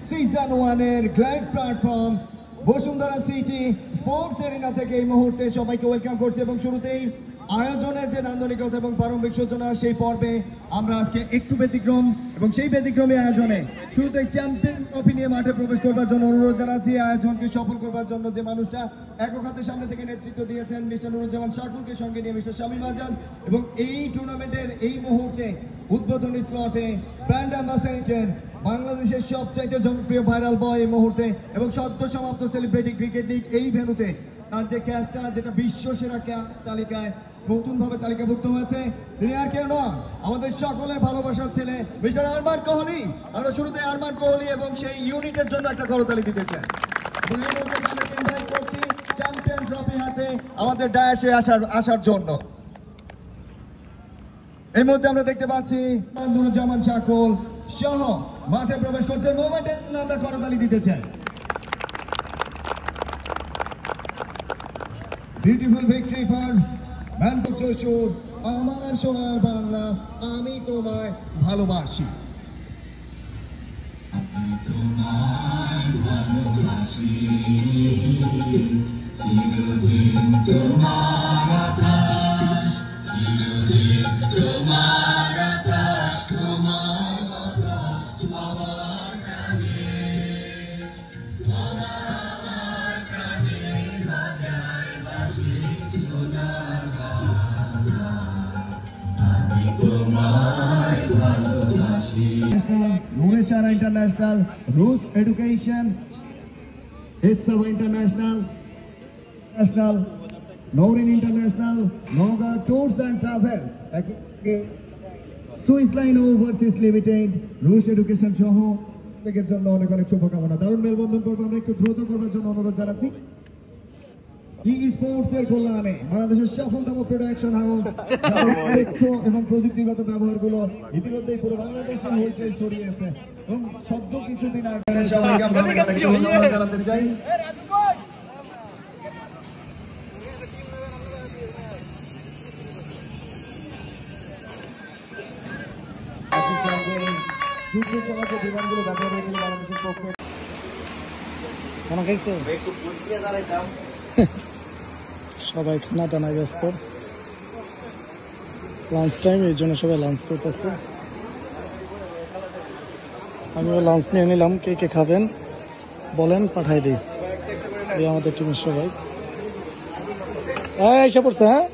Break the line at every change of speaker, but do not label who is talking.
Season 1 এর glad platform Bashundhara city sports arena থেকে এই মুহূর্তে সবাইকে ওয়েলকাম করছে এবং শুরুতেই আয়োজনের যে নান্দনিকতা এবং প্রারম্ভিক সূচনা সেই পর্বে আমরা আজকে একটু ব্যতিক্রম এবং সেই ব্যতিক্রমী আয়োজনে শুরুতেই চ্যাম্পিয়ন ট্রফি নিয়ে মাঠে প্রবেশ করবার জন্য অনুরোধ জানাচ্ছি। আয়োজনকে সফল করবার জন্য যে মানুষটা একক হাতে সামনে থেকে নেতৃত্ব দিয়েছেন মিস্টার নুরুজ্জামান শাকুলকে সঙ্গে নিয়ে মিস্টার শামীম আজাদ এবং এই টুর্নামেন্টের এই মুহূর্তে উদ্বোধনী স্লটে ব্র্যান্ড অ্যাম্বাসেডর বাংলাদেশের সবচাইতে জনপ্রিয় ভাইরাল বয় এই মুহূর্তে এবং সদ্য সমাপ্ত সেলিব্রিটি ক্রিকেট লিগ এই ভেন্যুতে তার যে ক্যাচটা যেটা বিশ্ব সেরা ক্যাচ তালিকায় নতুনভাবে তালিকাভুক্ত হয়েছে তিনি আর কেউ নন আমাদের সকলের ভালোবাসার ছেলে মিস্টার আরমান কোহলি। আমরা শুরুতে আরমান কোহলি এবং সেই ইউনিটের জন্য একটা করতালি দিতে চাই। ইনভাইট করছি চ্যাম্পিয়ন ট্রফি হাতে আমাদের ডায়াসে আসার জন্য। এই মুহূর্তে আমরা দেখতে পাচ্ছি নুরুজ্জামান শাকুল সহ মাঠে প্রবেশ করতে মোমেন্টে আমরা করতালি দিতে চাই। বিউটিফুল ভিক্টরি ফর ম্যানপুর যশোর, আমার সোনার বাংলা, আমি তোমায় ভালোবাসি। আমি তোমায় ভালোবাসি, চিরদিন তোমার আকাশ, চিরদিন তোমার আকাশ, তোমার বাতাস আমার প্রাণে, আমার প্রাণে বাজায় বাঁশি সোনার বাংলা, আমি তোমায় ভালোবাসি। নুরেশারা ইন্টারন্যাশনাল, রুস এডুকেশন, এসসাবা international, Nowrin international, Naogaon tours and travels, Swiss line overseas limited, রুশ এডুকেশন সহ প্রত্যেকের জন্য অনেক অনেক শুভকামনা। দারুণ মেলবন্ধন করবো আমরা একটু দ্রুত করবার জন্য অনুরোধ জানাচ্ছি। ই স্পোর্টস এর কল্যাণে বাংলাদেশের সফলতম প্রোডাকশন হাউস এবং প্রযুক্তিগত ব্যবহারগুলো ইতিমধ্যেই পুরো বাংলাদেশে হয়েছে ছড়িয়েছে এবং সদ্য কিছুদিন আগে সবাইকে আমরা শুভকামনা জানাতে চাই। যুদ্ধের সময় যে বিমানগুলো ব্যবহার হয়েছিল বাংলাদেশের পক্ষে
সবাই খানা টানা ব্যস্ত, লাঞ্চ টাইম, এই জন্য সবাই লাঞ্চ করতেছে। আমিও লাঞ্চ নিয়ে নিলাম। কে কে খাবেন বলেন, পাঠাই দিই। এই আমাদের টিমের সবাই এসে পড়ছে।
হ্যাঁ